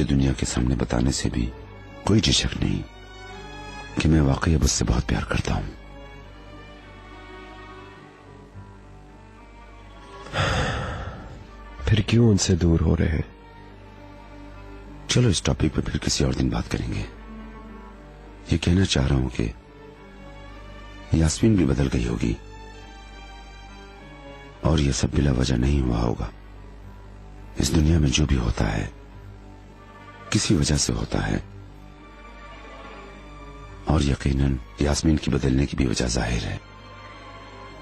दुनिया के सामने बताने से भी कोई झिझक नहीं कि मैं वाकई अब उससे बहुत प्यार करता हूं। फिर क्यों उनसे दूर हो रहे हैं? चलो इस टॉपिक पे फिर किसी और दिन बात करेंगे। ये कहना चाह रहा हूं कि यास्मीन भी बदल गई होगी और ये सब बिला वजह नहीं हुआ होगा। इस दुनिया में जो भी होता है किसी वजह से होता है, और यकीनन यास्मीन की बदलने की भी वजह जाहिर है।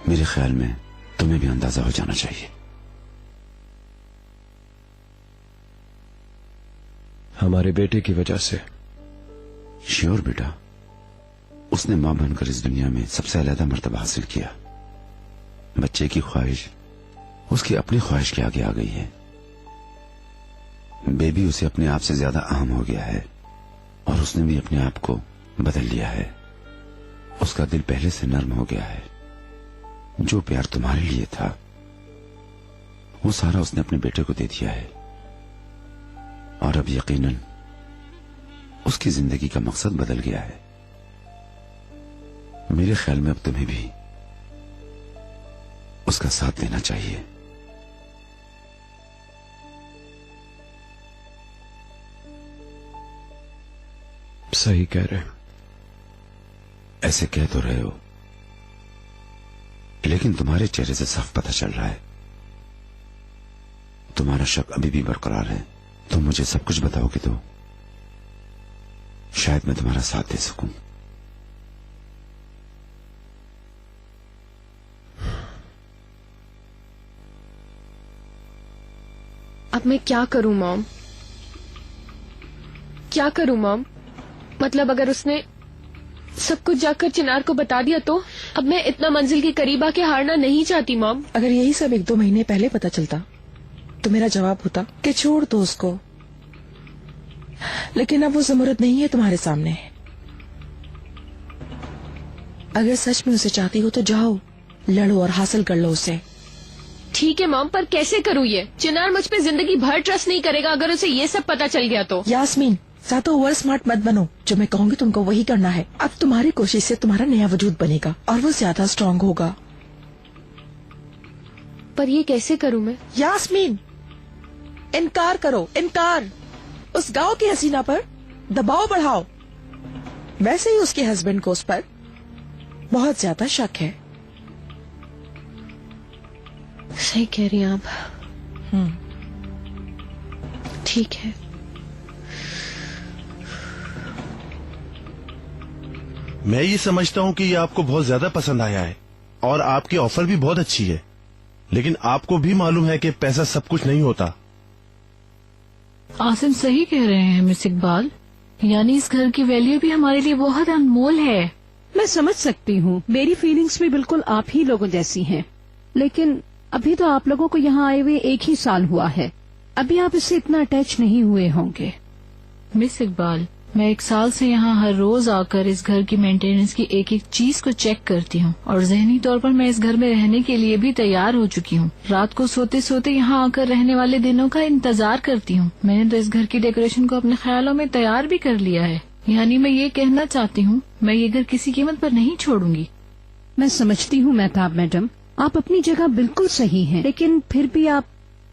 मेरे ख्याल में तुम्हें भी अंदाजा हो जाना चाहिए। हमारे बेटे की वजह से। श्योर बेटा, उसने मां बनकर इस दुनिया में सबसे अलग मर्तबा हासिल किया। बच्चे की ख्वाहिश उसकी अपनी ख्वाहिश के आगे आ गई है। बेबी उसे अपने आप से ज्यादा अहम हो गया है और उसने भी अपने आप को बदल लिया है। उसका दिल पहले से नर्म हो गया है। जो प्यार तुम्हारे लिए था वो सारा उसने अपने बेटे को दे दिया है, और अब यकीनन उसकी जिंदगी का मकसद बदल गया है। मेरे ख्याल में अब तुम्हें भी उसका साथ देना चाहिए। सही कह रहे हैं। ऐसे कह तो रहे हो, लेकिन तुम्हारे चेहरे से साफ पता चल रहा है तुम्हारा शक अभी भी बरकरार है। तुम मुझे सब कुछ बताओगे तो शायद मैं तुम्हारा साथ दे सकूं। अब मैं क्या करूं मॉम? क्या करूं मॉम? मतलब अगर उसने सब कुछ जाकर चिनार को बता दिया तो? अब मैं इतना मंजिल के करीब आके हारना नहीं चाहती मॉम। अगर यही सब 1-2 महीने पहले पता चलता तो मेरा जवाब होता कि छोड़ दो उसको, लेकिन अब वो जरूरत नहीं है तुम्हारे सामने। अगर सच में उसे चाहती हो तो जाओ, लड़ो और हासिल कर लो उसे। ठीक है मॉम, पर कैसे करूं ये? चिनार मुझ पे जिंदगी भर ट्रस्ट नहीं करेगा अगर उसे ये सब पता चल गया तो। यास्मीन, ज्यादा ओवर स्मार्ट मत बनो। जो मैं कहूंगी तुमको वही करना है। अब तुम्हारी कोशिश से तुम्हारा नया वजूद बनेगा और वो ज्यादा स्ट्रांग होगा। पर ये कैसे करूं मैं? यास्मीन, इनकार करो, इनकार। उस गांव की हसीना पर दबाव बढ़ाओ। वैसे ही उसके हस्बैंड को उस पर बहुत ज्यादा शक है। सही कह रही हैं आप। ठीक है। मैं ये समझता हूँ कि ये आपको बहुत ज्यादा पसंद आया है और आपकी ऑफर भी बहुत अच्छी है, लेकिन आपको भी मालूम है कि पैसा सब कुछ नहीं होता। आसिम सही कह रहे हैं मिस इकबाल, यानी इस घर की वैल्यू भी हमारे लिए बहुत अनमोल है। मैं समझ सकती हूँ, मेरी फीलिंग्स भी बिल्कुल आप ही लोगों जैसी हैं, लेकिन अभी तो आप लोगों को यहाँ आए हुए 1 ही साल हुआ है। अभी आप इससे इतना अटैच नहीं हुए होंगे। मिस इकबाल, मैं 1 साल से यहाँ हर रोज आकर इस घर की मेंटेनेंस की एक एक चीज को चेक करती हूँ और ज़हनी तौर पर मैं इस घर में रहने के लिए भी तैयार हो चुकी हूँ। रात को सोते सोते यहाँ आकर रहने वाले दिनों का इंतजार करती हूँ। मैंने तो इस घर की डेकोरेशन को अपने ख्यालों में तैयार भी कर लिया है। यानी मैं ये कहना चाहती हूँ, मैं ये घर किसी कीमत पर नहीं छोड़ूंगी। मैं समझती हूँ मेहताब मैडम, आप अपनी जगह बिल्कुल सही हैं, लेकिन फिर भी आप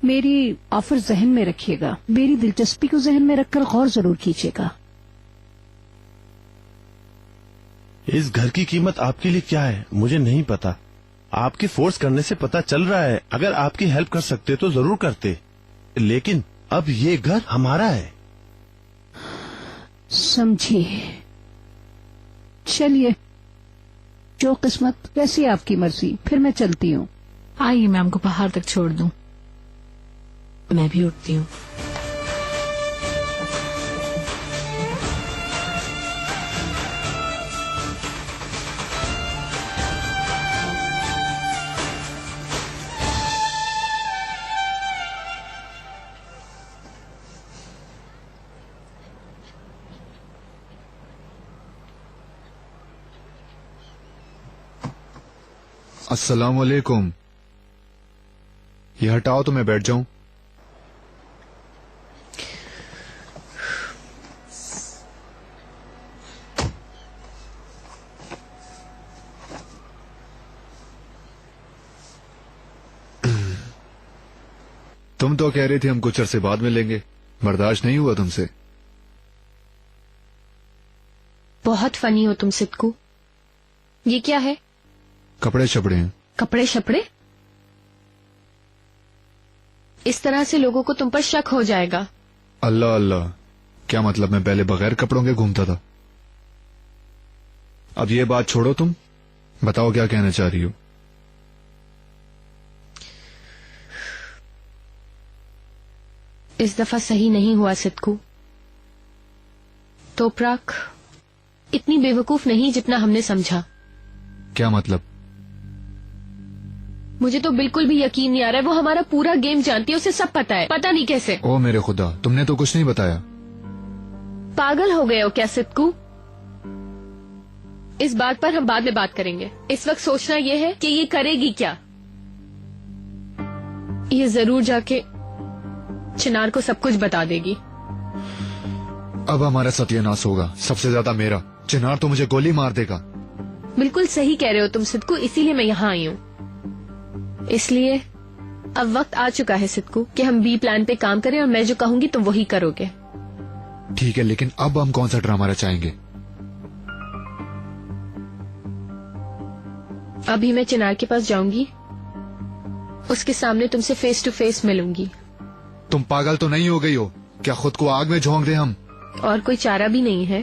मेरी ऑफर जहन में रखिएगा। मेरी दिलचस्पी को जहन में रखकर गौर जरूर कीजिएगा। इस घर की कीमत आपके लिए क्या है मुझे नहीं पता। आपके फोर्स करने से पता चल रहा है। अगर आपकी हेल्प कर सकते तो जरूर करते, लेकिन अब ये घर हमारा है। समझिए। चलिए, जो किस्मत वैसी आपकी मर्जी। फिर मैं चलती हूँ। आइए मैं आपको बाहर तक छोड़ दूँ। मैं भी उठती हूँ। अस्सलाम वालेकुम। ये हटाओ तो मैं बैठ जाऊं। तुम तो कह रही थी हम कुछ अरसे बाद मिलेंगे, बर्दाश्त नहीं हुआ तुमसे। बहुत फनी हो तुम सिद्धू। ये क्या है? कपड़े शपड़े हैं। कपड़े शपड़े? इस तरह से लोगों को तुम पर शक हो जाएगा। अल्लाह अल्लाह, क्या मतलब मैं पहले बगैर कपड़ों के घूमता था? अब ये बात छोड़ो, तुम बताओ क्या कहना चाह रही हो। इस दफा सही नहीं हुआ सिद्धू। तोपराक इतनी बेवकूफ नहीं जितना हमने समझा। क्या मतलब? मुझे तो बिल्कुल भी यकीन नहीं आ रहा है। वो हमारा पूरा गेम जानती है, उसे सब पता है। पता नहीं कैसे। ओ मेरे खुदा, तुमने तो कुछ नहीं बताया। पागल हो गए हो क्या सिद्धू? इस बात पर हम बाद में बात करेंगे। इस वक्त सोचना यह है कि ये करेगी क्या। ये जरूर जाके चिनार को सब कुछ बता देगी। अब हमारा सत्यानाश होगा, सबसे ज्यादा मेरा। चिनार तो मुझे गोली मार देगा। बिल्कुल सही कह रहे हो तुम सिद्धू, इसीलिए मैं यहाँ आई हूँ। इसलिए अब वक्त आ चुका है सिद्धू कि हम बी प्लान पे काम करें और मैं जो कहूंगी तुम वही करोगे। ठीक है, लेकिन अब हम कौन सा ड्रामा रचाएंगे? अभी मैं चिनार के पास जाऊंगी, उसके सामने तुमसे फेस टू फेस मिलूंगी। तुम पागल तो नहीं हो गई हो? क्या खुद को आग में झोंक दें हम? और कोई चारा भी नहीं है।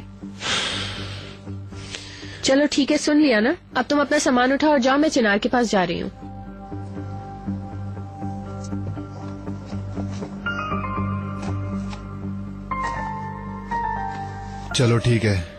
चलो ठीक है, सुन लिया ना। अब तुम अपना सामान उठाओ और जाओ, मैं चिनार के पास जा रही हूँ। चलो ठीक है।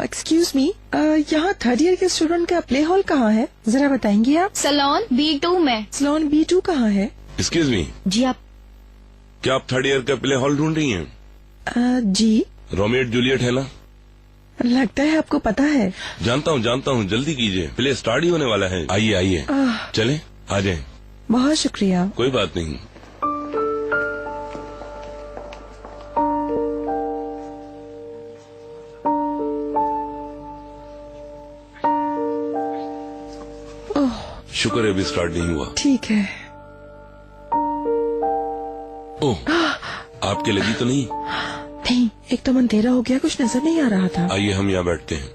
एक्सक्यूज मी, यहाँ थर्ड ईयर के स्टूडेंट का प्ले हॉल कहाँ है? जरा बताएंगी आप? सलोन B2 में। सलोन B2 कहाँ है? एक्सक्यूज मी, जी आप? क्या आप थर्ड ईयर का प्ले हॉल ढूंढ रही हैं? जी। रोमियो एंड जूलियट है ना? लगता है आपको पता है। जानता हूँ, जल्दी कीजिए, प्ले स्टार्ट ही होने वाला है। आइए आइए, चलें, आ जाएं। बहुत शुक्रिया। कोई बात नहीं। शुक्र है अभी स्टार्ट नहीं हुआ। ठीक है। ओह, आपके लगी तो नहीं? नहीं, एक तो अंधेरा हो गया, कुछ नजर नहीं आ रहा था। आइए हम यहाँ बैठते हैं।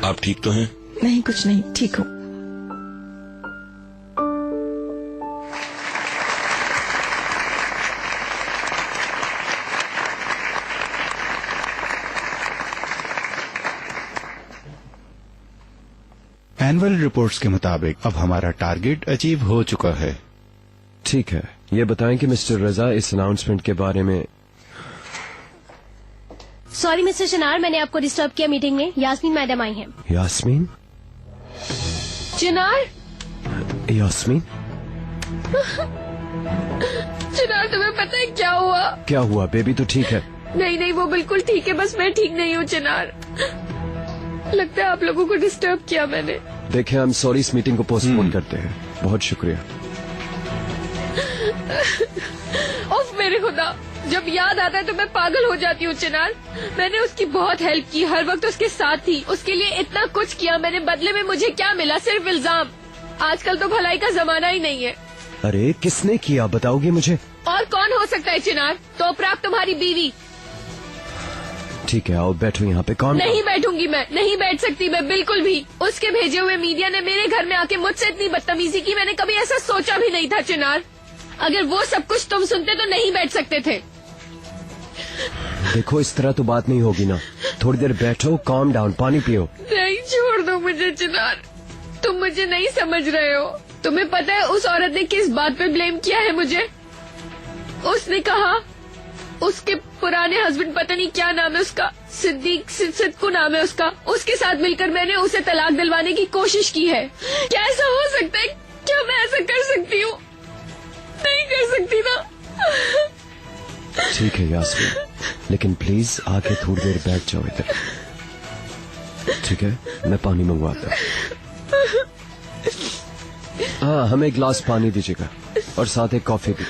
आप ठीक तो हैं? नहीं, कुछ नहीं, ठीक हूँ। एनुअल रिपोर्ट्स के मुताबिक अब हमारा टारगेट अचीव हो चुका है। ठीक है, ये बताएं कि मिस्टर रजा इस अनाउंसमेंट के बारे में। सॉरी मिस्टर चिनार, मैंने आपको डिस्टर्ब किया मीटिंग में। यास्मीन मैडम आई हैं। यास्मीन? चिनार? यास्मीन? चिनार, तुम्हें पता है क्या हुआ? क्या हुआ? बेबी तो ठीक है। नहीं, वो बिल्कुल ठीक है, बस मैं ठीक नहीं हूँ चिनार। लगता है आप लोगों को डिस्टर्ब किया मैंने। देखें, हम सॉरी, इस मीटिंग को पोस्टपोन करते हैं। बहुत शुक्रिया। उफ मेरे खुदा, जब याद आता है तो मैं पागल हो जाती हूँ चिनार। मैंने उसकी बहुत हेल्प की, हर वक्त उसके साथ थी, उसके लिए इतना कुछ किया मैंने। बदले में मुझे क्या मिला? सिर्फ इल्जाम। आजकल तो भलाई का जमाना ही नहीं है। अरे किसने किया, बताओगे मुझे? और कौन हो सकता है चिनार? तोपराक, तुम्हारी बीवी। ठीक है, आओ बैठो यहाँ पे। कौन? नहीं बैठूंगी मैं, नहीं बैठ सकती मैं बिल्कुल भी। उसके भेजे हुए मीडिया ने मेरे घर में आके मुझसे इतनी बदतमीजी की, मैंने कभी ऐसा सोचा भी नहीं था चिनार। अगर वो सब कुछ तुम सुनते तो नहीं बैठ सकते थे। देखो, इस तरह तो बात नहीं होगी ना। थोड़ी देर बैठो, काम डाउन, पानी पियो। नहीं, छोड़ दो मुझे चिनार, तुम मुझे नहीं समझ रहे हो। तुम्हें पता है उस औरत ने किस बात पे ब्लेम किया है मुझे? उसने कहा उसके पुराने हस्बैंड, पता नहीं क्या नाम है उसका, सिद्दीकू नाम है उसका, उसके साथ मिलकर मैंने उसे तलाक दिलवाने की कोशिश की है। क्या ऐसा हो सकता है? क्या मैं ऐसा कर सकती हूँ? नहीं कर सकती ना। ठीक है यास्मीन, लेकिन प्लीज आके थोड़ी देर बैठ जाओ इधर, ठीक है? मैं पानी मंगवाता हूँ। हाँ, हमें एक गिलास पानी दीजिएगा और साथ एक कॉफी भी।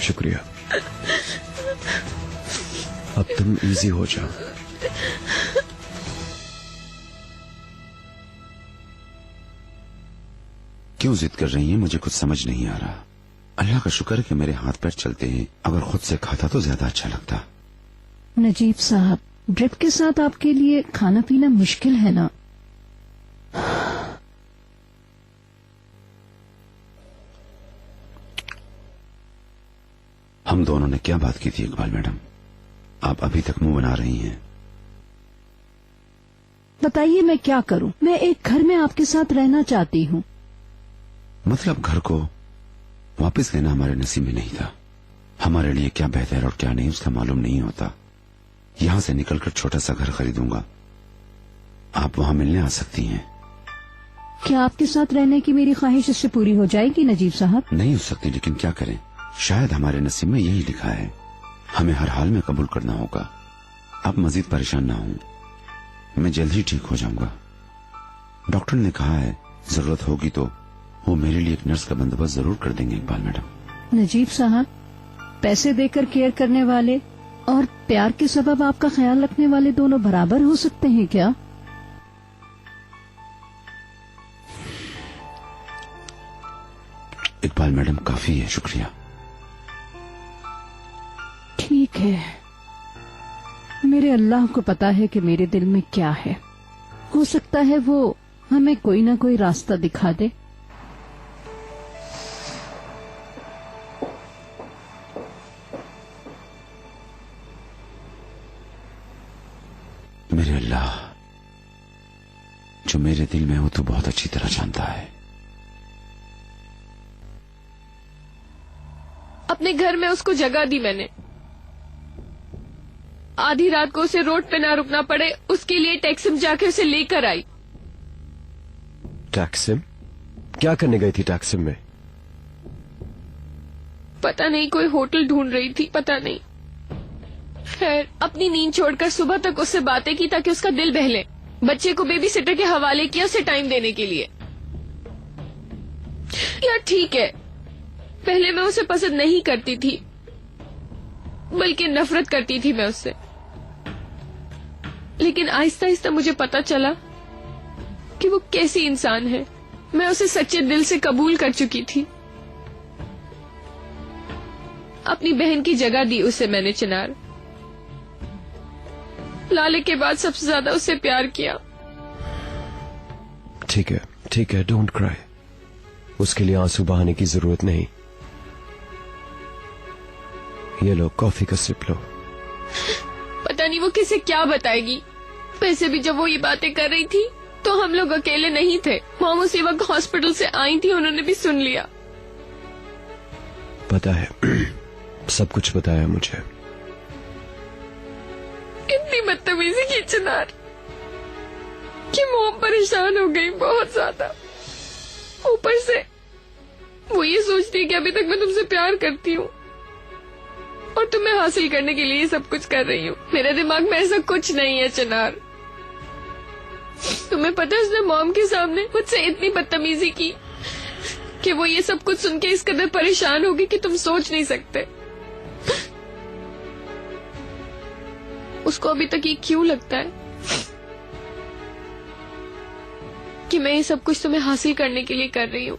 शुक्रिया। अब तुम इजी हो जाओ। क्यों जिद कर रही हैं? मुझे कुछ समझ नहीं आ रहा। अल्लाह का शुक्र है कि मेरे हाथ पैर चलते हैं। अगर खुद से खाता तो ज्यादा अच्छा लगता। नजीब साहब, ड्रिप के साथ आपके लिए खाना पीना मुश्किल है ना? हम दोनों ने क्या बात की थी इकबाल मैडम? आप अभी तक मुंह बना रही हैं। बताइए मैं क्या करूं? मैं एक घर में आपके साथ रहना चाहती हूं। मतलब घर को वापस लेना हमारे नसीब में नहीं था। हमारे लिए क्या बेहतर और क्या नहीं उसका मालूम नहीं होता। यहां से निकलकर छोटा सा घर खरीदूंगा, आप वहां मिलने आ सकती हैं। क्या आपके साथ रहने की मेरी ख्वाहिश इससे पूरी हो जाएगी नजीब साहब? नहीं हो सकती, लेकिन क्या करें, शायद हमारे नसीब में यही लिखा है। हमें हर हाल में कबूल करना होगा। आप मजीद परेशान ना हों, मैं जल्द ही ठीक हो जाऊंगा। डॉक्टर ने कहा है जरूरत होगी तो वो मेरे लिए एक नर्स का बंदोबस्त जरूर कर देंगे इकबाल मैडम। नजीब साहब, पैसे देकर केयर करने वाले और प्यार के सबब आपका ख्याल रखने वाले दोनों बराबर हो सकते हैं क्या? इकबाल मैडम काफी है, शुक्रिया। ठीक है, मेरे अल्लाह को पता है कि मेरे दिल में क्या है। हो सकता है वो हमें कोई ना कोई रास्ता दिखा दे। मेरे अल्लाह, जो मेरे दिल में हो तो बहुत अच्छी तरह जानता है। अपने घर में उसको जगह दी मैंने। आधी रात को उसे रोड पे ना रुकना पड़े उसके लिए टैक्सी में जाके उसे लेकर आई। टैक्सिम? क्या करने गई थी टैक्सिम में? पता नहीं, कोई होटल ढूंढ रही थी, पता नहीं। खैर, अपनी नींद छोड़कर सुबह तक उससे बातें की ताकि उसका दिल बहले। बच्चे को बेबी सिटर के हवाले किया उसे टाइम देने के लिए। यार ठीक है, पहले मैं उसे पसंद नहीं करती थी, बल्कि नफरत करती थी मैं उससे। लेकिन आहिस्ता आहिस्ता मुझे पता चला कि वो कैसी इंसान है। मैं उसे सच्चे दिल से कबूल कर चुकी थी। अपनी बहन की जगह दी उसे मैंने चिनार। लाले के बाद सबसे ज्यादा उससे प्यार किया। ठीक है, डोंट क्राई। उसके लिए आंसू बहाने की जरूरत नहीं। ये लो, कॉफी का सिप लो। पता नहीं वो किसे क्या बताएगी। वैसे भी जब वो ये बातें कर रही थी तो हम लोग अकेले नहीं थे। मॉम उसी वक्त हॉस्पिटल से आई थी, उन्होंने भी सुन लिया। पता है, सब कुछ बताया मुझे। कितनी बदतमीजी की चिनार कि मॉम परेशान हो गई बहुत ज्यादा। ऊपर से वो ये सोचती है कि अभी तक मैं तुमसे प्यार करती हूँ और तुम्हें हासिल करने के लिए ये सब कुछ कर रही हूँ। मेरे दिमाग में ऐसा कुछ नहीं है चिनार। तुम्हें पता है उसने मॉम के सामने मुझसे इतनी बदतमीजी की कि वो ये सब कुछ सुन के इस कदर परेशान होगी कि तुम सोच नहीं सकते। उसको अभी तक ये क्यों लगता है कि मैं ये सब कुछ तुम्हें हासिल करने के लिए कर रही हूँ।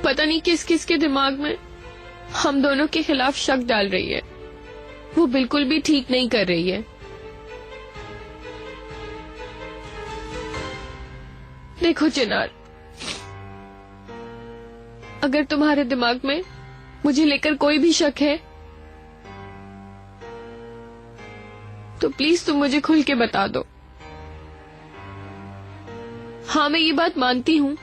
पता नहीं किस किस के दिमाग में हम दोनों के खिलाफ शक डाल रही है। वो बिल्कुल भी ठीक नहीं कर रही है। देखो चिनार, अगर तुम्हारे दिमाग में मुझे लेकर कोई भी शक है तो प्लीज तुम मुझे खुल के बता दो। हाँ, मैं ये बात मानती हूँ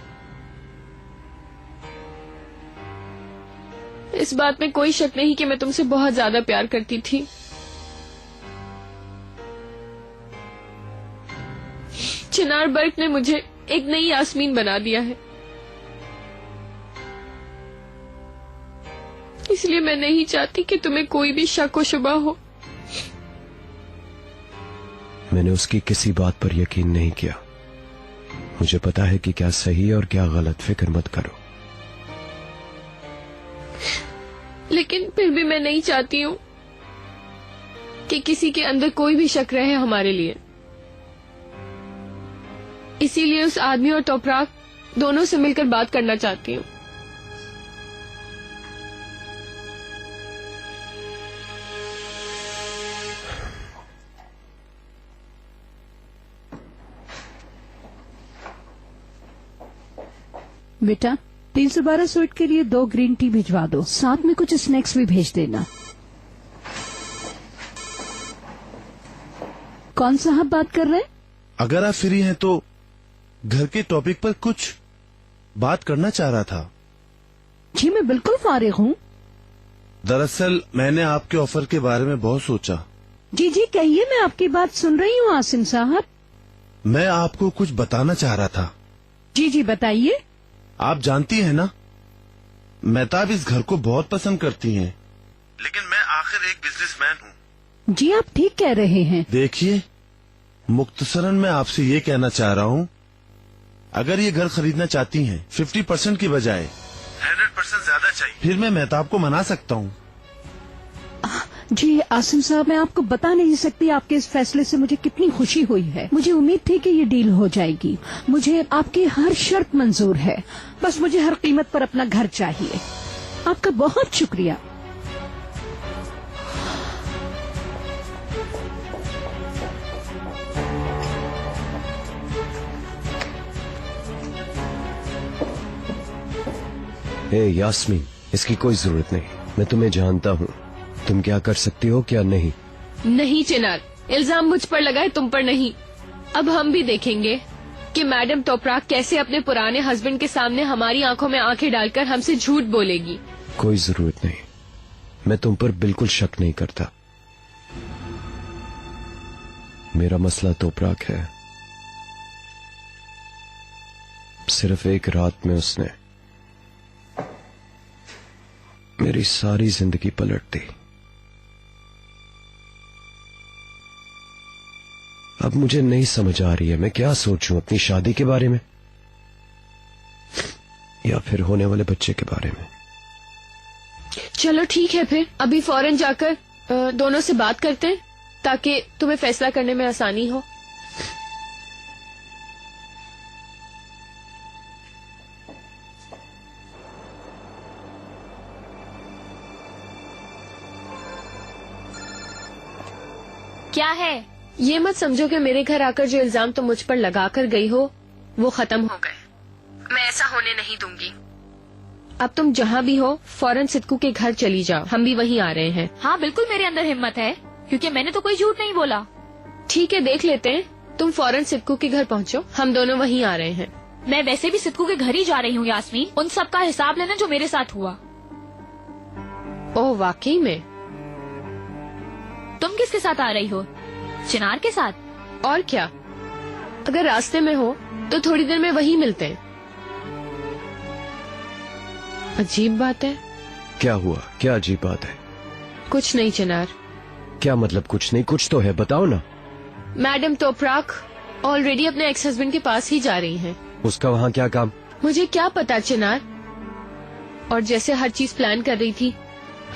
इस बात में कोई शक नहीं कि मैं तुमसे बहुत ज्यादा प्यार करती थी। चिनार बर्क ने मुझे एक नई यास्मीन बना दिया है, इसलिए मैं नहीं चाहती कि तुम्हें कोई भी शक व शुबा हो। मैंने उसकी किसी बात पर यकीन नहीं किया। मुझे पता है कि क्या सही और क्या गलत। फिक्र मत करो। लेकिन फिर भी मैं नहीं चाहती हूँ कि किसी के अंदर कोई भी शक रहे हमारे लिए। इसीलिए उस आदमी और तोपराक दोनों से मिलकर बात करना चाहती हूँ। बेटा 312 स्वीट के लिए 2 ग्रीन टी भिजवा दो, साथ में कुछ स्नैक्स भी भेज देना। कौन साहब बात कर रहे हैं? अगर आप फ्री हैं तो घर के टॉपिक पर कुछ बात करना चाह रहा था। जी मैं बिल्कुल फारिग हूँ। दरअसल मैंने आपके ऑफर के बारे में बहुत सोचा। जी जी कहिए, मैं आपकी बात सुन रही हूँ आसिम साहब। मैं आपको कुछ बताना चाह रहा था। जी जी बताइए। आप जानती हैं ना, मेहताब इस घर को बहुत पसंद करती हैं, लेकिन मैं आखिर एक बिजनेसमैन हूँ। जी आप ठीक कह रहे हैं। देखिए, मुख्तसरन मैं आपसे ये कहना चाह रहा हूँ, अगर ये घर खरीदना चाहती हैं 50% की बजाय 100% ज्यादा चाहिए, फिर मैं मेहताब को मना सकता हूँ। जी आसिम साहब, मैं आपको बता नहीं सकती आपके इस फैसले से मुझे कितनी खुशी हुई है। मुझे उम्मीद थी कि ये डील हो जाएगी। मुझे आपकी हर शर्त मंजूर है, बस मुझे हर कीमत पर अपना घर चाहिए। आपका बहुत शुक्रिया। ए यास्मीन, इसकी कोई जरूरत नहीं। मैं तुम्हें जानता हूँ, तुम क्या कर सकती हो क्या नहीं। नहीं चिनार, इल्जाम मुझ पर लगाए, तुम पर नहीं। अब हम भी देखेंगे कि मैडम तोपराक कैसे अपने पुराने हस्बैंड के सामने हमारी आंखों में आंखें डालकर हमसे झूठ बोलेगी। कोई जरूरत नहीं, मैं तुम पर बिल्कुल शक नहीं करता। मेरा मसला तोपराक है। सिर्फ एक रात में उसने मेरी सारी जिंदगी पलट दी। अब मुझे नहीं समझ आ रही है मैं क्या सोचूं, अपनी शादी के बारे में या फिर होने वाले बच्चे के बारे में। चलो ठीक है, फिर अभी फौरन जाकर दोनों से बात करते हैं ताकि तुम्हें फैसला करने में आसानी हो। क्या है? ये मत समझो कि मेरे घर आकर जो इल्जाम तुम मुझ पर लगा कर गई हो वो खत्म हो गए। मैं ऐसा होने नहीं दूंगी। अब तुम जहाँ भी हो फौरन सिद्कू के घर चली जाओ, हम भी वहीं आ रहे हैं। हाँ बिल्कुल, मेरे अंदर हिम्मत है क्योंकि मैंने तो कोई झूठ नहीं बोला। ठीक है, देख लेते हैं। तुम फौरन सिद्कू के घर पहुँचो, हम दोनों वहीं आ रहे हैं। मैं वैसे भी सिद्कू के घर ही जा रही हूँ यास्मीन, उन सब का हिसाब लेना जो मेरे साथ हुआ। ओह वाकई में? तुम किसके साथ आ रही हो? चिनार के साथ? और क्या, अगर रास्ते में हो तो थोड़ी देर में वहीं मिलते हैं। अजीब बात है। क्या हुआ? क्या अजीब बात है? कुछ नहीं चिनार। क्या मतलब कुछ नहीं? कुछ तो है, बताओ ना। मैडम तोपराक ऑलरेडी अपने एक्स हस्बैंड के पास ही जा रही हैं। उसका वहाँ क्या काम? मुझे क्या पता चिनार। और जैसे हर चीज प्लान कर रही थी,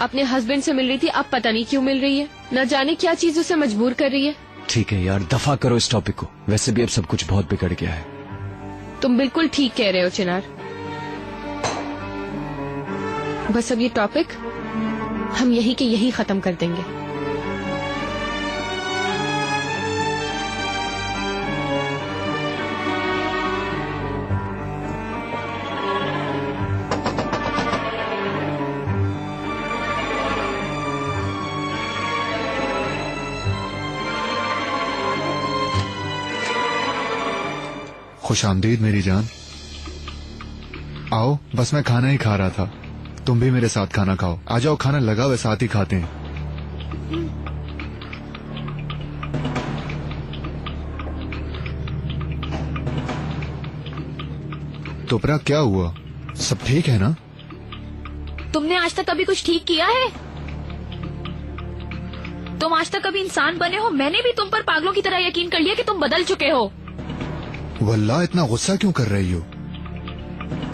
अपने हस्बैंड से मिल रही थी, अब पता नहीं क्यों मिल रही है। न जाने क्या चीज उसे मजबूर कर रही है। ठीक है यार, दफा करो इस टॉपिक को। वैसे भी अब सब कुछ बहुत बिगड़ गया है। तुम बिल्कुल ठीक कह रहे हो चिनार। बस अब ये टॉपिक हम यहीं के यहीं खत्म कर देंगे। खुश आमदीद मेरी जान। आओ, बस मैं खाना ही खा रहा था। तुम भी मेरे साथ खाना खाओ। आ जाओ, खाना लगा हुआ, साथ ही खाते हैं। तोपरा, क्या हुआ? सब ठीक है ना? तुमने आज तक कभी कुछ ठीक किया है? तुम आज तक कभी इंसान बने हो? मैंने भी तुम पर पागलों की तरह यकीन कर लिया कि तुम बदल चुके हो। वल्लाह, इतना गुस्सा क्यों कर रही हो?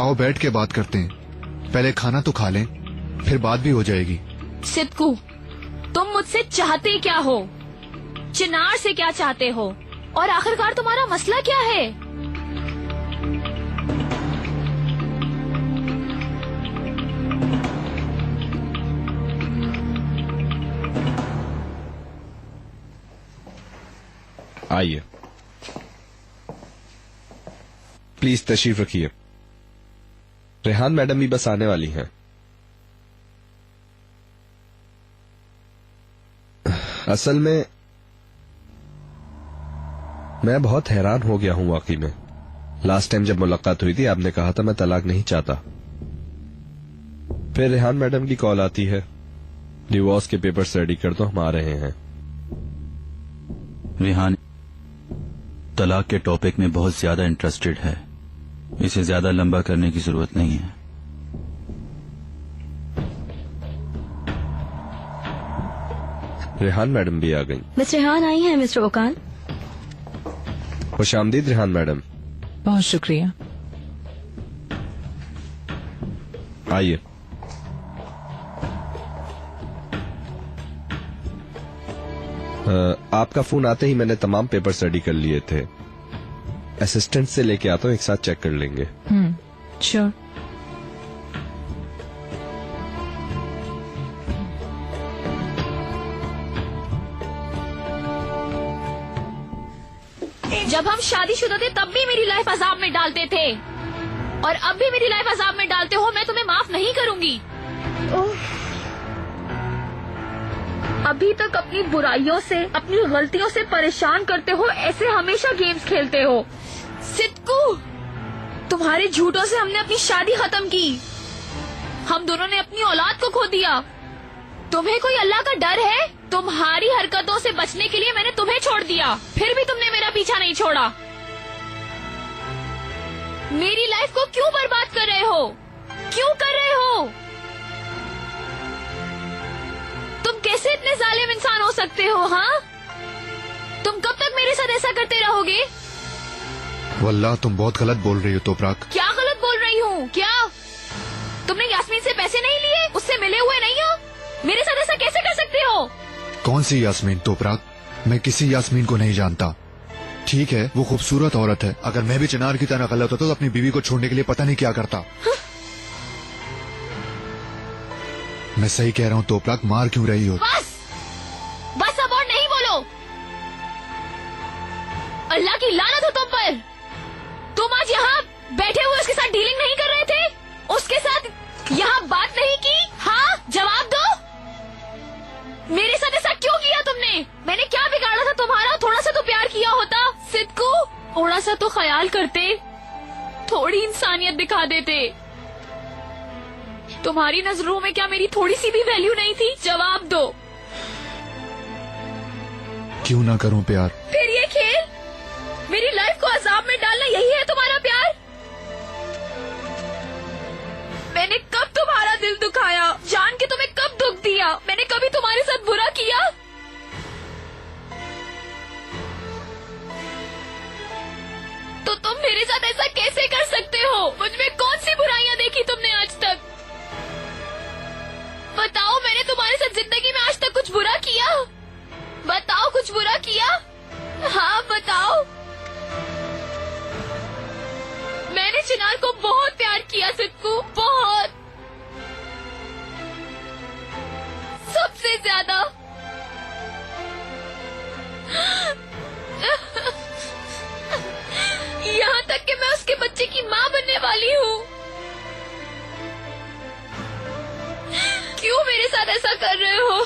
आओ बैठ के बात करते हैं। पहले खाना तो खा लें, फिर बात भी हो जाएगी। सिद्कू, तुम मुझसे चाहते क्या हो? चिनार से क्या चाहते हो? और आखिरकार तुम्हारा मसला क्या है? आइए, प्लीज तशरीफ रखिए। रेहान मैडम भी बस आने वाली हैं। असल में मैं बहुत हैरान हो गया हूं वाकई में। लास्ट टाइम जब मुलाकात हुई थी आपने कहा था मैं तलाक नहीं चाहता। फिर रेहान मैडम की कॉल आती है, डिवोर्स के पेपर्स रेडी कर दो, हम आ रहे हैं। रेहान तलाक के टॉपिक में बहुत ज्यादा इंटरेस्टेड है, इसे ज्यादा लंबा करने की जरूरत नहीं है। रेहान मैडम भी आ गई। मिस रेहान आई हैं मिस्टर ओकान। खुशामदीद रेहान मैडम। बहुत शुक्रिया। आइए। आपका फोन आते ही मैंने तमाम पेपर्स रेडी कर लिए थे। असिस्टेंट से लेके आता हूँ, एक साथ चेक कर लेंगे। श्योर। जब हम शादीशुदा थे तब भी मेरी लाइफ अजाब में डालते थे, और अब भी मेरी लाइफ अजाब में डालते हो। मैं तुम्हें माफ नहीं करूंगी। अभी तक अपनी बुराइयों से, अपनी गलतियों से परेशान करते हो, ऐसे हमेशा गेम्स खेलते हो। सिद्कू, तुम्हारे झूठों से हमने अपनी शादी खत्म की। हम दोनों ने अपनी औलाद को खो दिया। तुम्हें कोई अल्लाह का डर है? तुम्हारी हरकतों से बचने के लिए मैंने तुम्हें छोड़ दिया, फिर भी तुमने मेरा पीछा नहीं छोड़ा। मेरी लाइफ को क्यों बर्बाद कर रहे हो? क्यों कर रहे हो? तुम कैसे इतने जालिम इंसान हो सकते हो? हाँ, तुम कब तक मेरे साथ ऐसा करते रहोगे? वल्लाह, तुम बहुत गलत बोल रही हो तोपराक। क्या गलत बोल रही हूँ? क्या तुमने यास्मीन से पैसे नहीं लिए? उससे मिले हुए नहीं हो? मेरे साथ ऐसा कैसे कर सकते हो? कौन सी यास्मीन तोपराक? मैं किसी यास्मीन को नहीं जानता। ठीक है, वो खूबसूरत औरत है। अगर मैं भी चिनार की तरह गलत होता तो अपनी बीवी को छोड़ने के लिए पता नहीं क्या करता। मैं सही कह रहा हूँ तोपराक, मार क्यों रही हो? बस अब और नहीं बोलो। अल्लाह की लानत हो तुम पर। तुम आज यहाँ बैठे हुए उसके साथ डीलिंग नहीं कर रहे थे? उसके साथ यहाँ बात नहीं की? हाँ, जवाब दो। मेरे साथ ऐसा क्यों किया तुमने? मैंने क्या बिगाड़ा था तुम्हारा? थोड़ा सा तो प्यार किया होता। सिद्कू, थोड़ा सा तो ख्याल करते, थोड़ी इंसानियत दिखा देते। तुम्हारी नजरों में क्या मेरी थोड़ी सी भी वैल्यू नहीं थी? जवाब दो। क्यों ना करूं प्यार? फिर ये खेल, मेरी लाइफ को अजाब में डालना, यही है तुम्हारा प्यार? मैंने कब तुम्हारा दिल दुखाया? जान के तुम्हें कब दुख दिया? मैंने कभी तुम्हारे साथ बुरा किया? तो तुम मेरे साथ ऐसा कैसे कर सकते हो? मुझ में कौन सी बुराइयां देखी तुमने आज तक? बताओ, मैंने तुम्हारे साथ जिंदगी में आज तक कुछ बुरा किया? बताओ, कुछ बुरा किया? हाँ, बताओ। मैंने चिनार को बहुत प्यार किया सिद्कू, बहुत, सबसे ज्यादा। यहाँ तक कि मैं उसके बच्चे की माँ बनने वाली हूँ। क्यों मेरे साथ ऐसा कर रहे हो?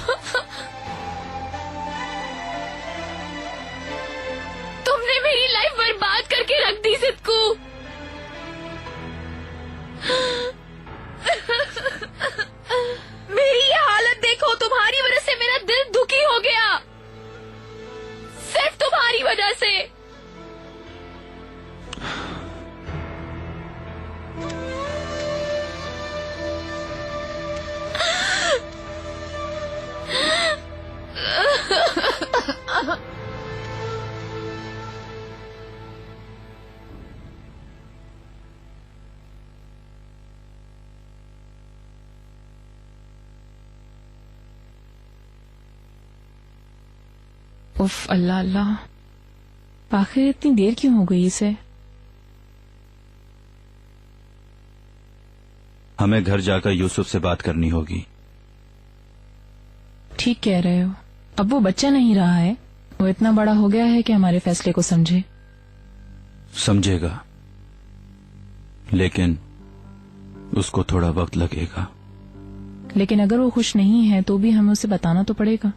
तुमने मेरी लाइफ बर्बाद करके रख दी सिद्कू। उफ अल्लाह अल्लाह, आखिर इतनी देर क्यों हो गई इसे? हमें घर जाकर यूसुफ से बात करनी होगी। ठीक कह रहे हो, अब वो बच्चा नहीं रहा है, वो इतना बड़ा हो गया है कि हमारे फैसले को समझे। समझेगा, लेकिन उसको थोड़ा वक्त लगेगा। लेकिन अगर वो खुश नहीं है तो भी हमें उसे बताना तो पड़ेगा।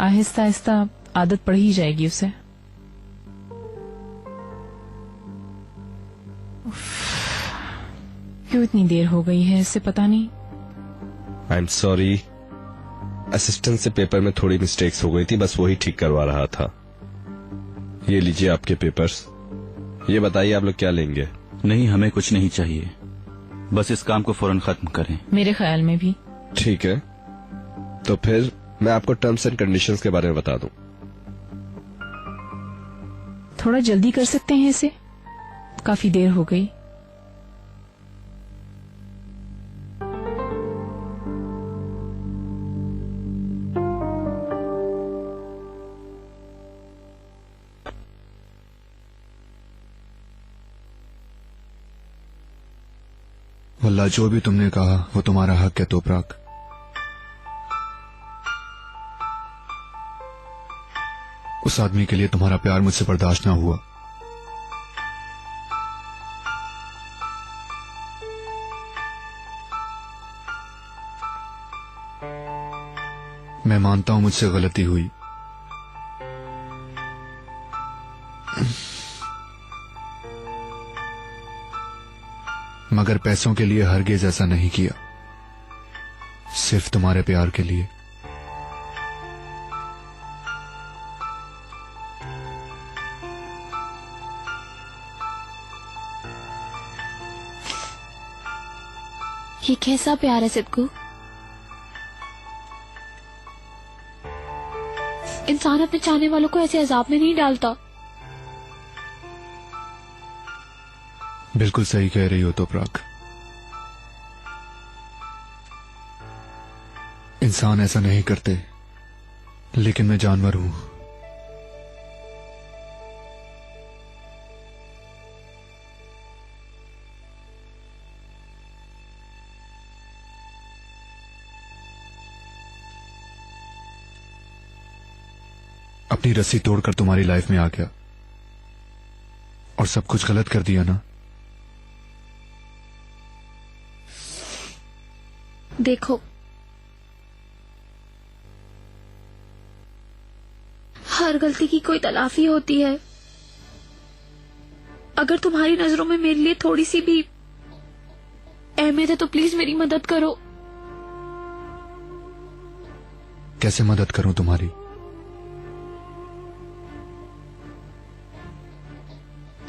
आहिस्ता आहिस्ता आदत पड़ ही जाएगी उसे। क्यों इतनी देर हो गई है, इससे पता नहीं। आई एम सॉरी, असिस्टेंट से पेपर में थोड़ी मिस्टेक्स हो गई थी, बस वही ठीक करवा रहा था। ये लीजिए आपके पेपर्स। ये बताइए आप लोग क्या लेंगे? नहीं, हमें कुछ नहीं चाहिए, बस इस काम को फौरन खत्म करें। मेरे ख्याल में भी। ठीक है, तो फिर मैं आपको टर्म्स एंड कंडीशंस के बारे में बता दूं। थोड़ा जल्दी कर सकते हैं इसे, काफी देर हो गई। वल्लाह जो भी तुमने कहा वो तुम्हारा हक है तोपराक। उस आदमी के लिए तुम्हारा प्यार मुझसे बर्दाश्त ना हुआ। मैं मानता हूं मुझसे गलती हुई, मगर पैसों के लिए हरगिज ऐसा नहीं किया, सिर्फ तुम्हारे प्यार के लिए। ये कैसा प्यार है सिद्धू? इंसान अपने चाहने वालों को ऐसे अजाब में नहीं डालता। बिल्कुल सही कह रही हो तोपराक। इंसान ऐसा नहीं करते, लेकिन मैं जानवर हूं। अपनी रस्सी तोड़कर तुम्हारी लाइफ में आ गया और सब कुछ गलत कर दिया ना। देखो, हर गलती की कोई तलाफी होती है। अगर तुम्हारी नजरों में मेरे लिए थोड़ी सी भी अहमियत है तो प्लीज मेरी मदद करो। कैसे मदद करूं तुम्हारी?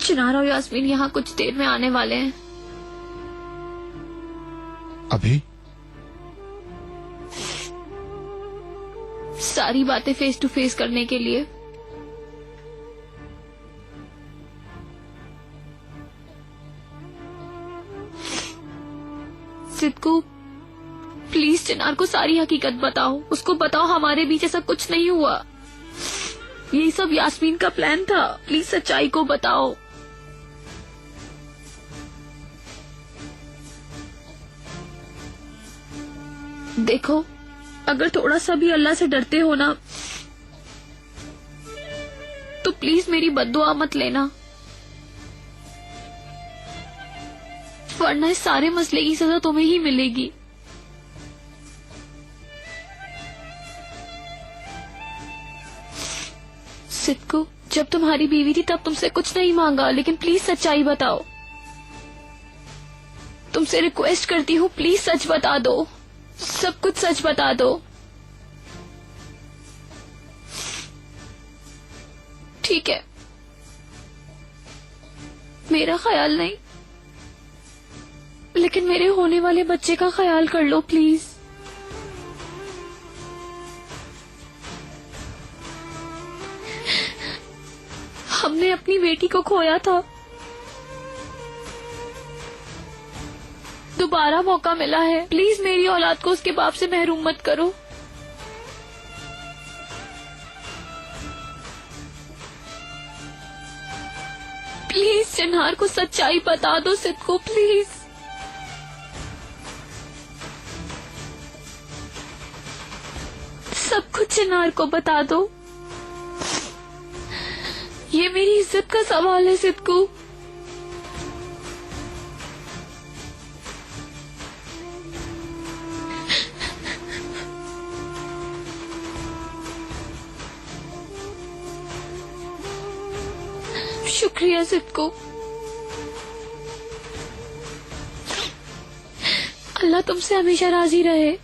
चिनार और यास्मीन यहाँ कुछ देर में आने वाले हैं। अभी? सारी बातें फेस टू फेस करने के लिए। सिद्धू, प्लीज चिनार को सारी हकीकत बताओ। उसको बताओ हमारे बीच ऐसा कुछ नहीं हुआ, यही सब यास्मीन का प्लान था। प्लीज सच्चाई को बताओ। देखो, अगर थोड़ा सा भी अल्लाह से डरते हो ना तो प्लीज मेरी बद्दुआ मत लेना, वरना इस सारे मसले की सजा तुम्हें ही मिलेगी। सिद्धू, जब तुम्हारी बीवी थी तब तुमसे कुछ नहीं मांगा, लेकिन प्लीज सच्चाई बताओ। तुमसे रिक्वेस्ट करती हूँ, प्लीज सच बता दो, सब कुछ सच बता दो। ठीक है, मेरा ख्याल नहीं, लेकिन मेरे होने वाले बच्चे का ख्याल कर लो प्लीज। हमने अपनी बेटी को खोया था, दोबारा मौका मिला है। प्लीज मेरी औलाद को उसके बाप से महरूम मत करो। चिन्हार को सच्चाई बता दो सिद्धू, प्लीज। सब कुछ चिन्हार को बता दो। ये मेरी इज्जत का सवाल है सिद्धू। शुक्रिया सिद्धू। अल्लाह तुमसे हमेशा राजी रहे।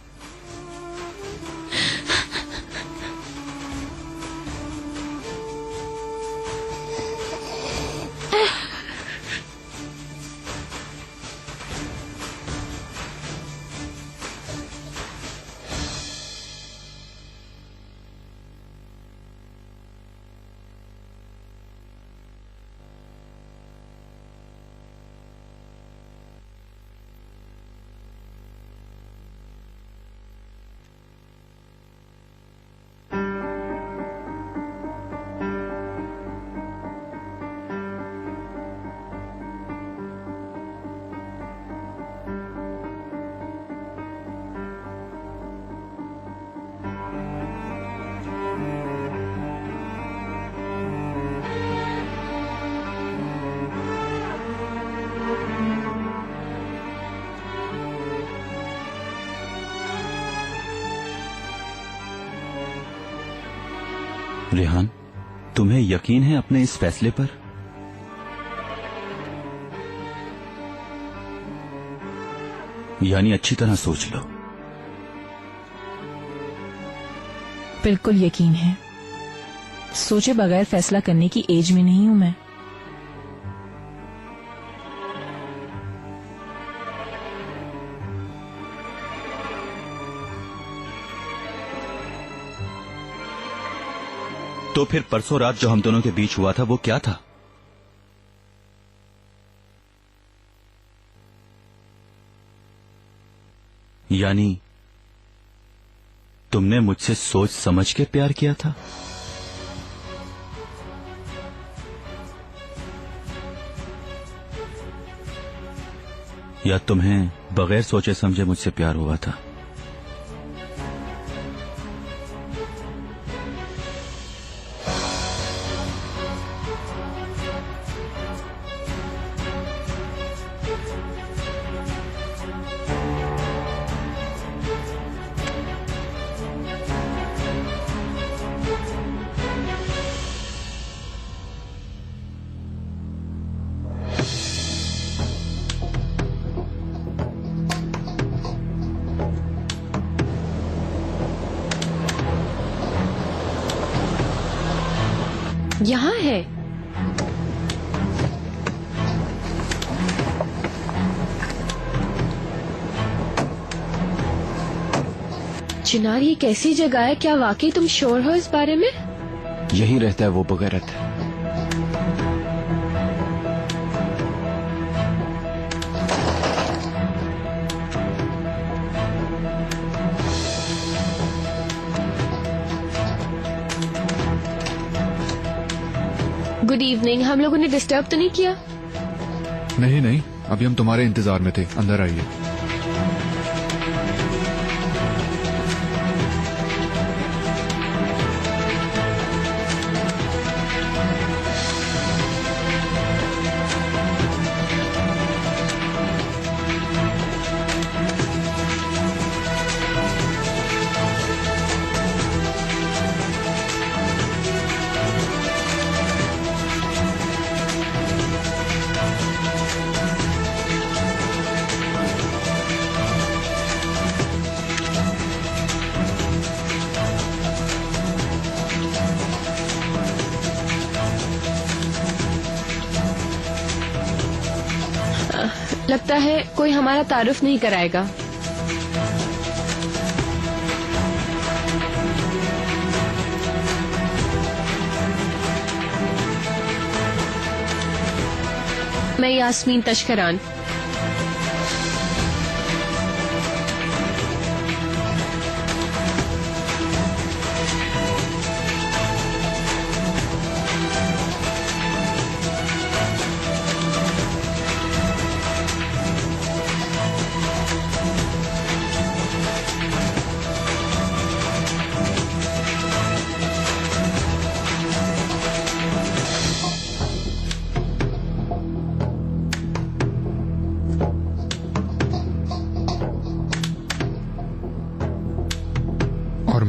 रेहान, तुम्हें यकीन है अपने इस फैसले पर? यानी अच्छी तरह सोच लो। बिल्कुल यकीन है। सोचे बगैर फैसला करने की एज में नहीं हूं मैं। तो फिर परसों रात जो हम दोनों के बीच हुआ था वो क्या था? यानी तुमने मुझसे सोच समझ के प्यार किया था? या तुम्हें बगैर सोचे समझे मुझसे प्यार हुआ था? यहाँ है। चिनार, ये कैसी जगह है? क्या वाकई तुम श्योर हो इस बारे में? यही रहता है वो बगैरत। Good evening. हम लोगों ने डिस्टर्ब तो नहीं किया? नहीं नहीं, अभी हम तुम्हारे इंतजार में थे। अंदर आइए। लगता है कोई हमारा तारुफ नहीं कराएगा। मैं यास्मीन तशकरान।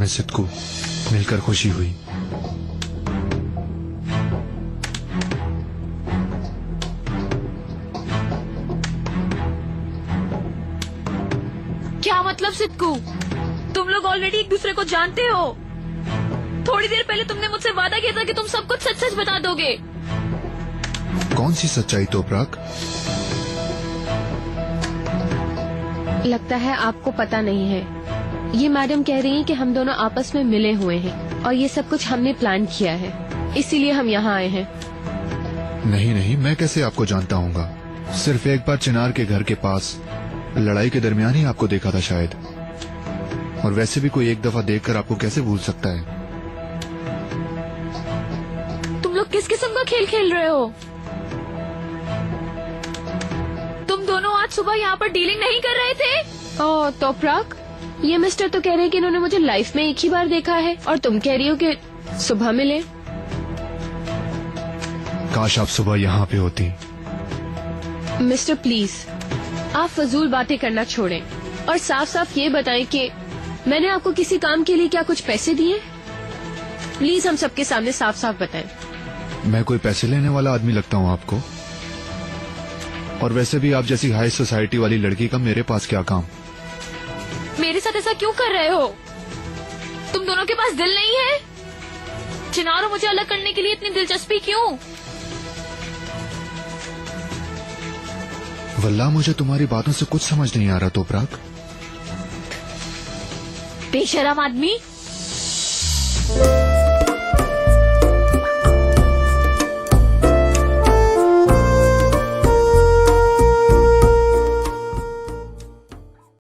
सिद्धू, मिलकर खुशी हुई। क्या मतलब सिद्धू? तुम लोग ऑलरेडी एक दूसरे को जानते हो। थोड़ी देर पहले तुमने मुझसे वादा किया था कि तुम सब कुछ सच सच बता दोगे। कौन सी सच्चाई तोपराग? लगता है आपको पता नहीं है। ये मैडम कह रही हैं कि हम दोनों आपस में मिले हुए हैं और ये सब कुछ हमने प्लान किया है, इसीलिए हम यहाँ आए हैं। नहीं नहीं, मैं कैसे आपको जानता हूँगा? सिर्फ एक बार चिनार के घर के पास लड़ाई के दरमियान ही आपको देखा था शायद, और वैसे भी कोई एक दफा देखकर आपको कैसे भूल सकता है? तुम लोग किस किस्म का खेल खेल रहे हो? तुम दोनों आज सुबह यहाँ पर डीलिंग नहीं कर रहे थे? ओह तोपराग, ये मिस्टर तो कह रहे हैं कि इन्होंने मुझे लाइफ में एक ही बार देखा है, और तुम कह रही हो कि सुबह मिले। काश आप सुबह यहाँ पे होती। मिस्टर प्लीज, आप फजूल बातें करना छोड़ें और साफ साफ ये बताएं कि मैंने आपको किसी काम के लिए क्या कुछ पैसे दिए? प्लीज हम सबके सामने साफ साफ बताएं। मैं कोई पैसे लेने वाला आदमी लगता हूँ आपको? और वैसे भी आप जैसी हाई सोसाइटी वाली लड़की का मेरे पास क्या काम? मेरे साथ ऐसा क्यों कर रहे हो? तुम दोनों के पास दिल नहीं है? चिनार और मुझे अलग करने के लिए इतनी दिलचस्पी क्यों? वल्लाह मुझे तुम्हारी बातों से कुछ समझ नहीं आ रहा तोपराग। बेशरम आदमी।